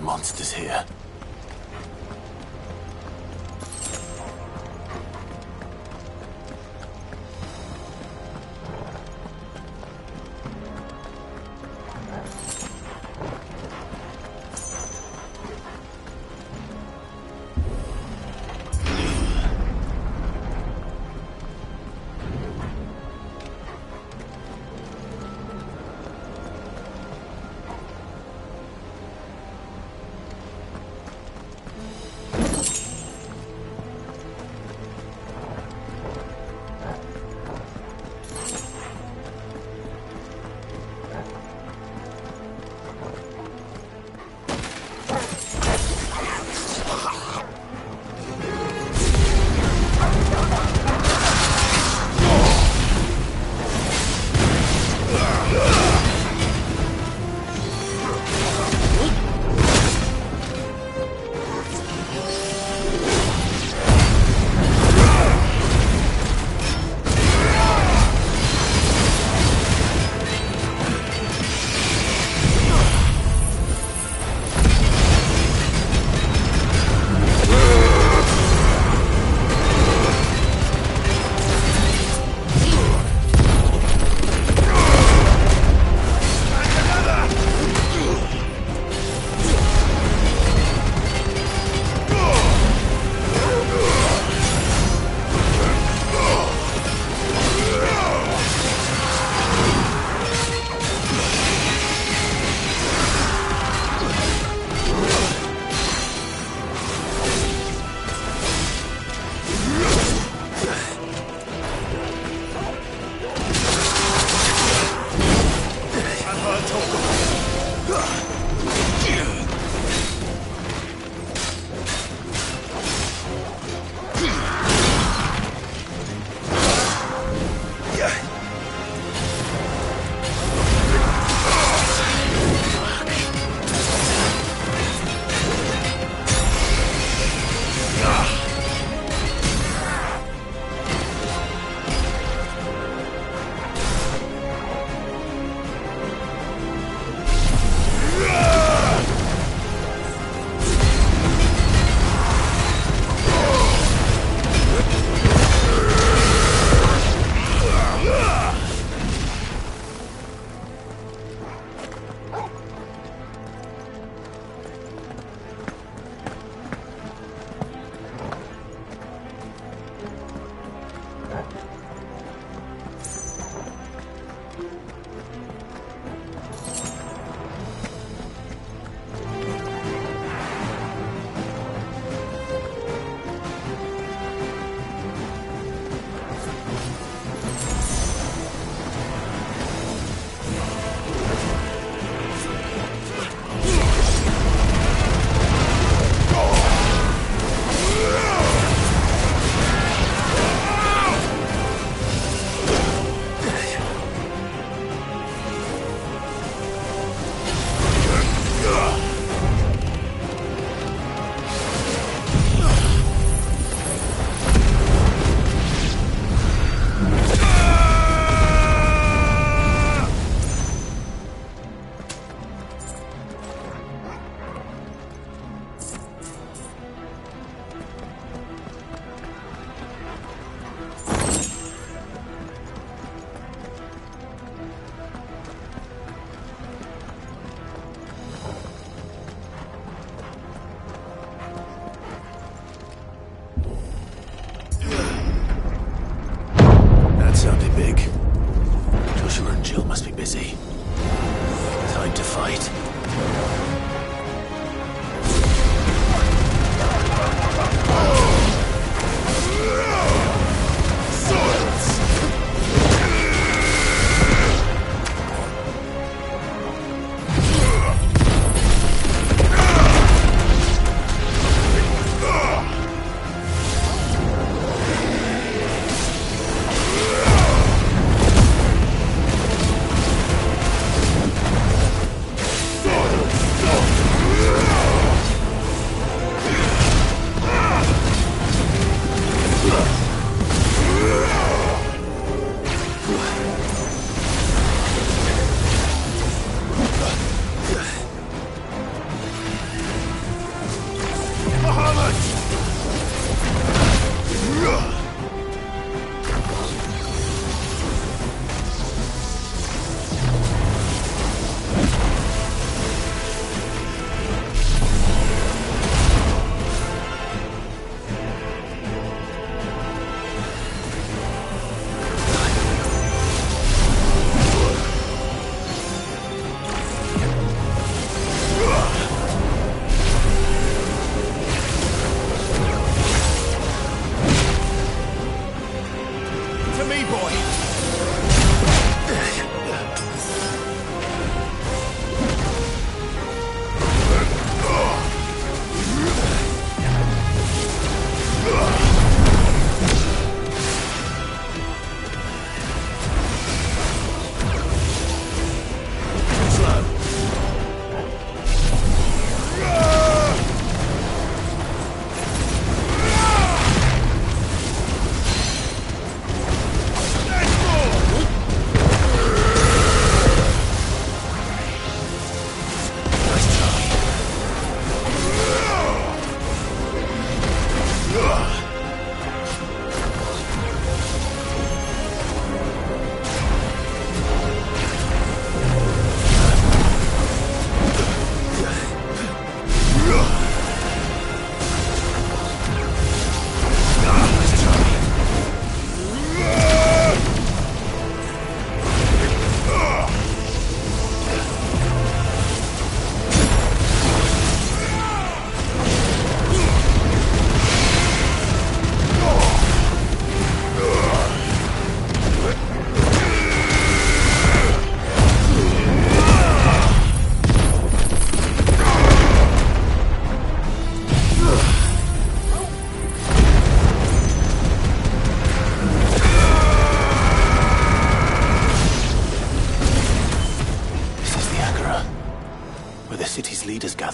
monsters here.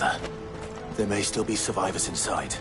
brother. There may still be survivors inside.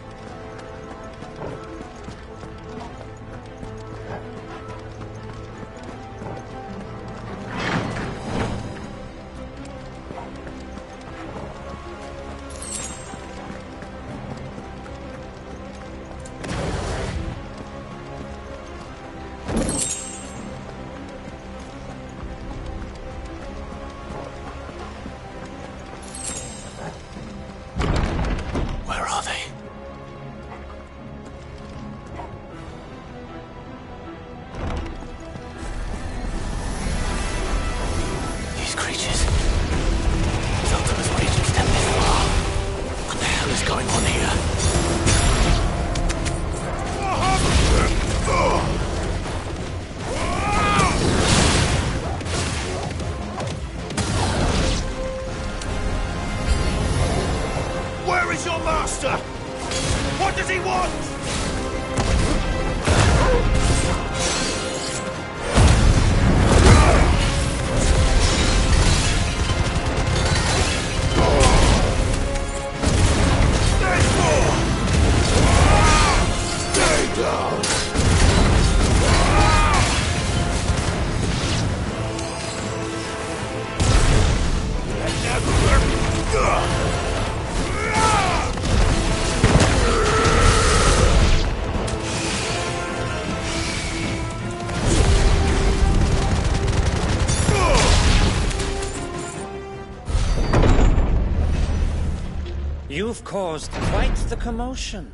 You've caused quite the commotion.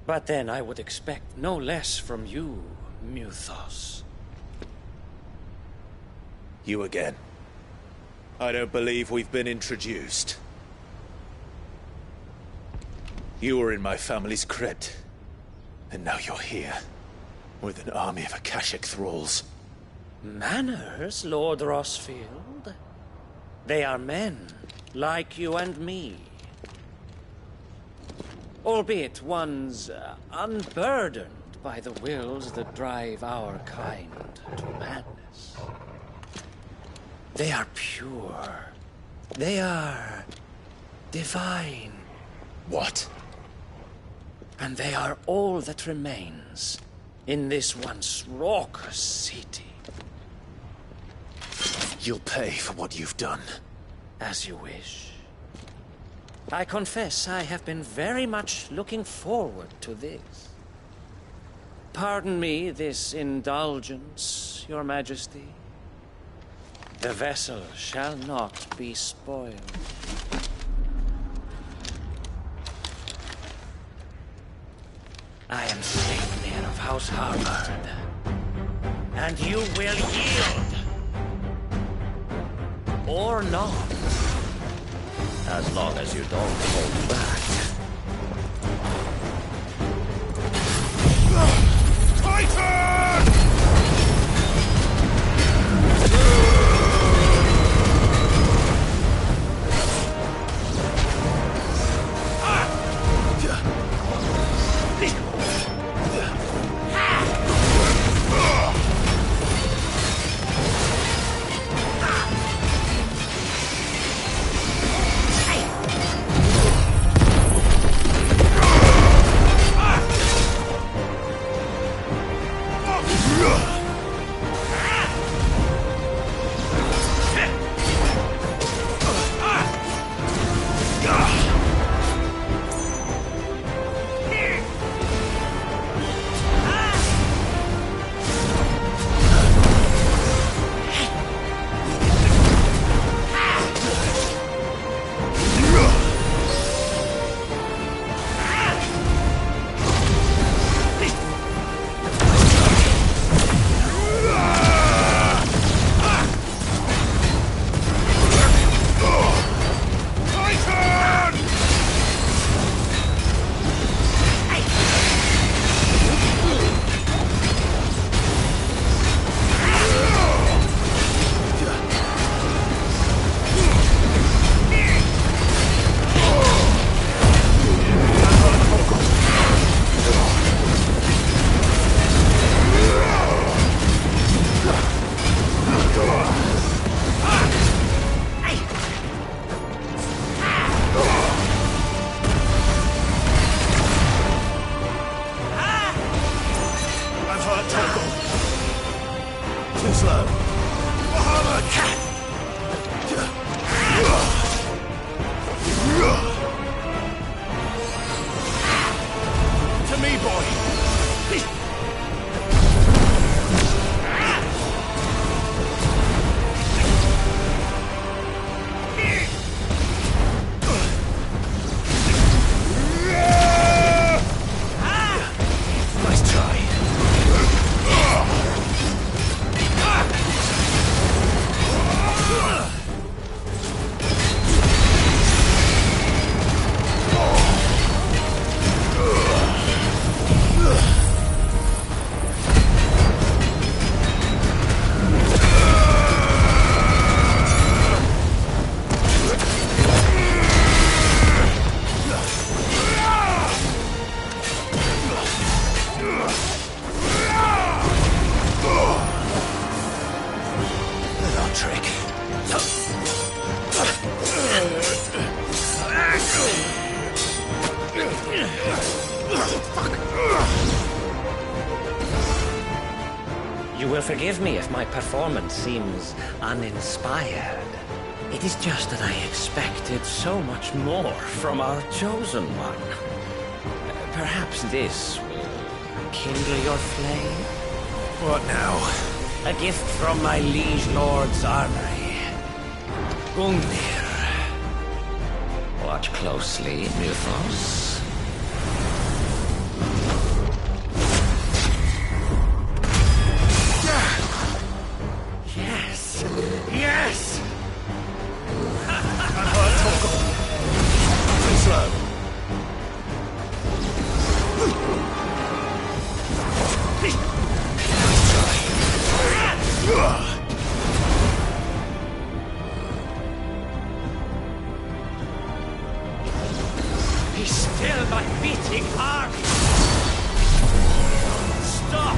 But then I would expect no less from you, Muthos. You again. I don't believe we've been introduced. You were in my family's crypt, and now you're here, with an army of Akashic thralls. Manners, Lord Rosfield? They are men, like you and me. Albeit ones unburdened by the wills that drive our kind to madness. They are pure. They are divine. What? And they are all that remains in this once raucous city. You'll pay for what you've done. As you wish. I confess I have been very much looking forward to this. Pardon me this indulgence, Your Majesty. The vessel shall not be spoiled. I am Sleipnir of House Harvard, and you will yield. Or not. As long as you don't hold back. Titan! You will forgive me if my performance seems uninspired. It is just that I expected so much more from our chosen one. Perhaps this will kindle your flame? What now? A gift from my liege lord's armory. Gungnir. Watch closely, Mythos. Yes! Yes! Too slow. Be still, my beating heart! Stop!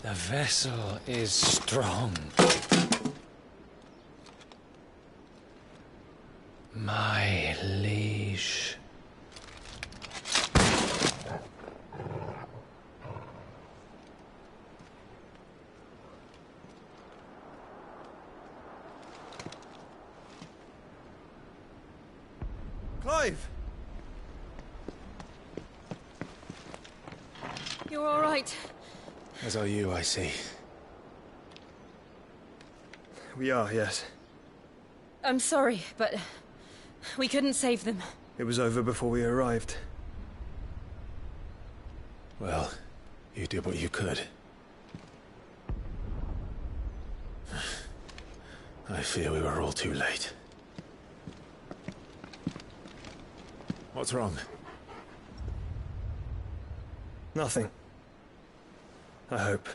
The vessel is strong. My liege. Clive! You're all right. As are you, I see. We are, yes. I'm sorry, but we couldn't save them. It was over before we arrived. Well, you did what you could. I fear we were all too late. What's wrong? Nothing. I hope.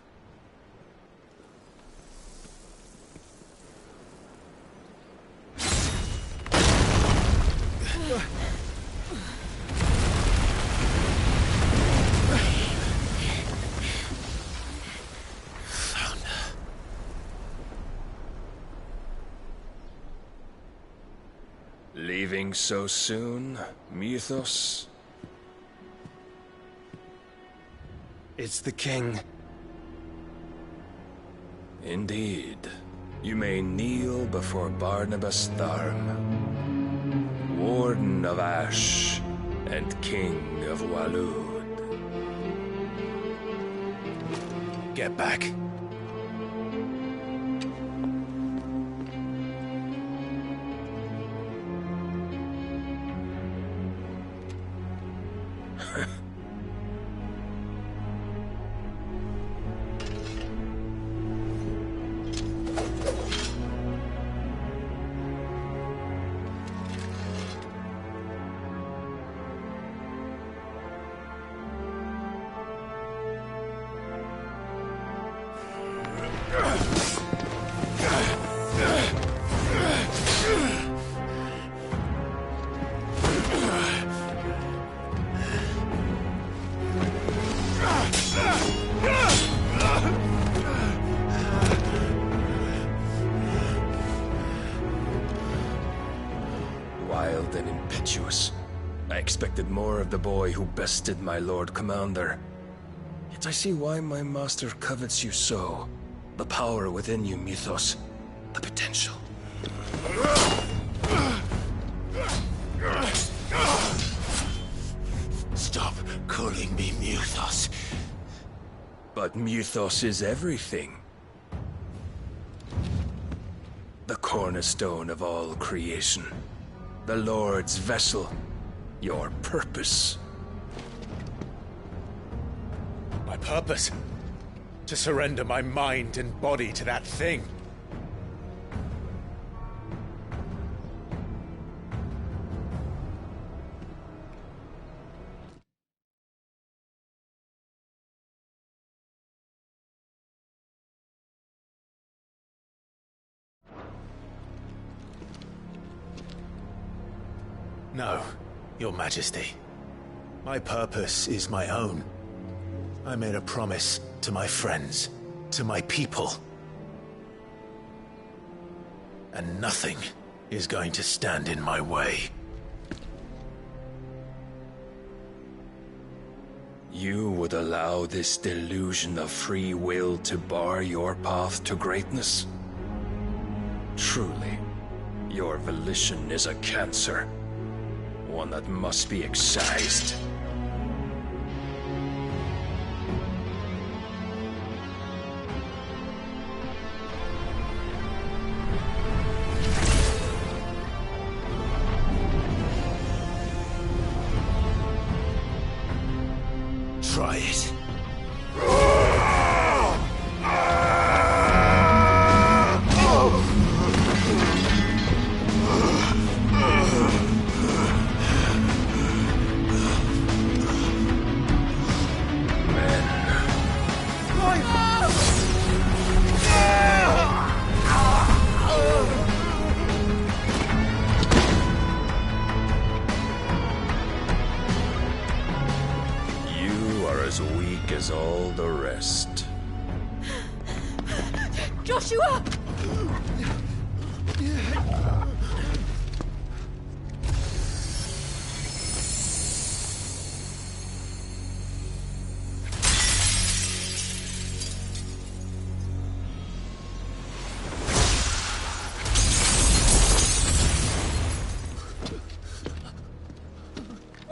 Leaving so soon, Mythos? It's the king. Indeed. You may kneel before Barnabas Tharm, Warden of Ash and King of Waloed. Get back. Wild and impetuous. I expected more of the boy who bested my Lord Commander. Yet I see why my master covets you so. The power within you, Mythos. The potential. Stop calling me Mythos. But Mythos is everything. The cornerstone of all creation. The Lord's vessel. Your purpose. My purpose? To surrender my mind and body to that thing. No, Your Majesty. My purpose is my own. I made a promise to my friends, to my people. And nothing is going to stand in my way. You would allow this delusion of free will to bar your path to greatness? Truly, your volition is a cancer. One that must be excised. Try it. Joshua!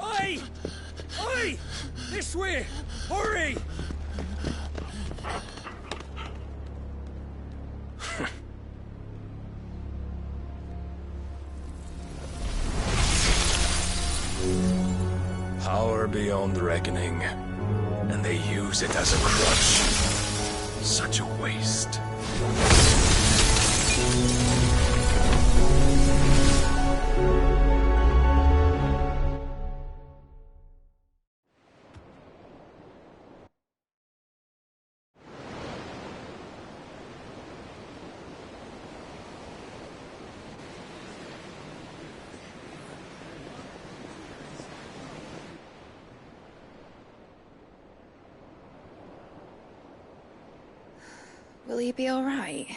Oi! Oi! This way! Hurry! Power beyond reckoning, and they use it as a crutch. Such a waste. Will he be all right?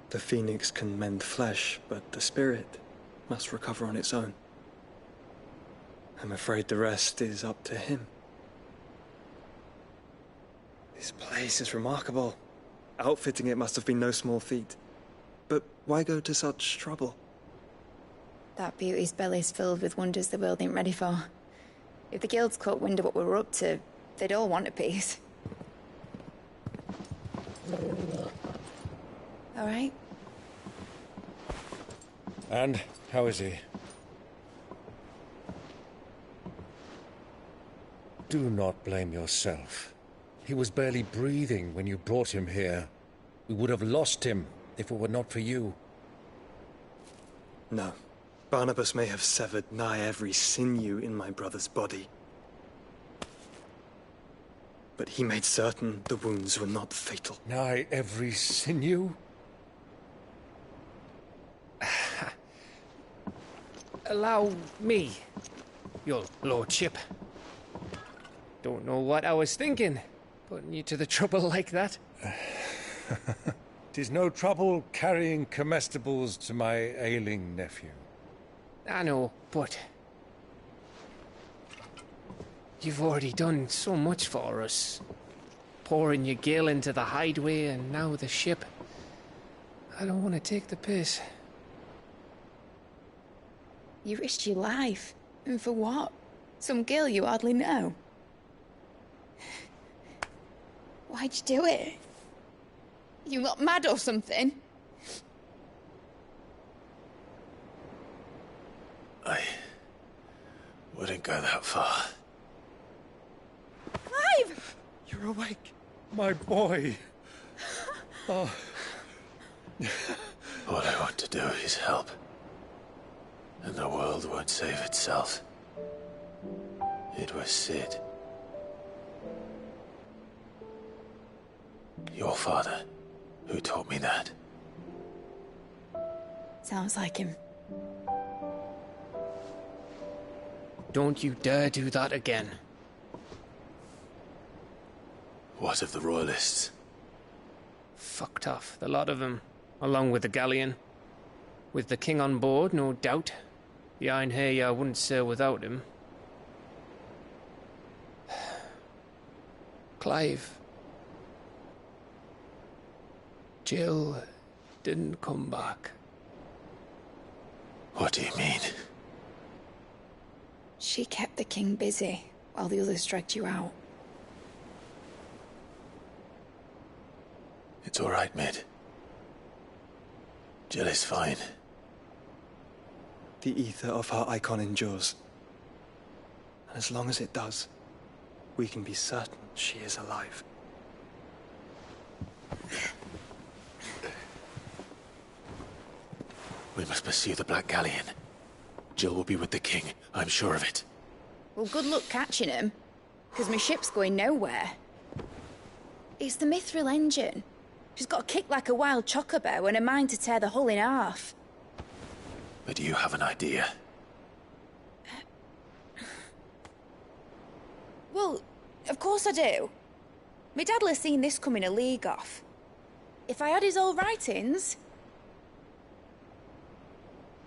The phoenix can mend flesh, but the spirit must recover on its own. I'm afraid the rest is up to him. This place is remarkable. Outfitting it must have been no small feat. But why go to such trouble? That beauty's belly's filled with wonders the world ain't ready for. If the guilds caught wind of what we were up to, they'd all want a piece. All right? And how is he? Do not blame yourself. He was barely breathing when you brought him here. We would have lost him if it were not for you. No. Barnabas may have severed nigh every sinew in my brother's body. But he made certain the wounds were not fatal. Nigh every sinew? Allow me, your lordship. Don't know what I was thinking, putting you to the trouble like that. 'Tis no trouble carrying comestibles to my ailing nephew. I know, but you've already done so much for us. Pouring your gil into the hideaway and now the ship. I don't want to take the piss. You risked your life. And for what? Some girl you hardly know. Why'd you do it? You not mad or something? I wouldn't go that far. Clive! You're awake. My boy. Oh. All I want to do is help. And the world won't save itself. It was Sid. Your father, who taught me that. Sounds like him. Don't you dare do that again. What of the Royalists? Fucked off, the lot of them, along with the galleon. With the king on board, no doubt. The Iron Hair wouldn't sail without him. Clive. Jill didn't come back. What do you mean? She kept the king busy while the others dragged you out. It's all right, Mid. Jill is fine. The ether of her icon endures. And as long as it does, we can be certain she is alive. We must pursue the Black Galleon. Jill will be with the king, I'm sure of it. Well, good luck catching him, because my ship's going nowhere. It's the Mithril engine. She's got a kick like a wild chocobo and a mind to tear the hull in half. But do you have an idea? Well, of course I do. My dad'll have seen this coming a league off. if I had his old writings...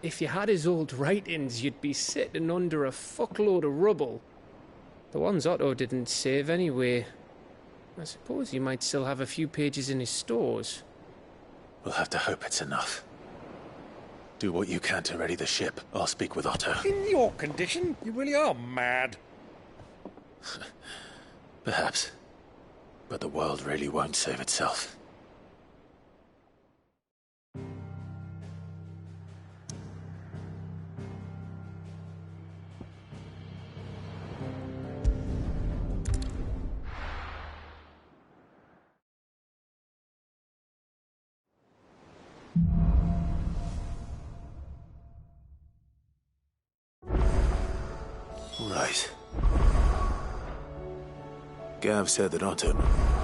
If you had his old writings, you'd be sitting under a fuckload of rubble. The ones Otto didn't save anyway. I suppose you might still have a few pages in his stores. We'll have to hope it's enough. Do what you can to ready the ship. I'll speak with Otto. In your condition, you really are mad. Perhaps. But the world really won't save itself. Right. Gav said that Otto...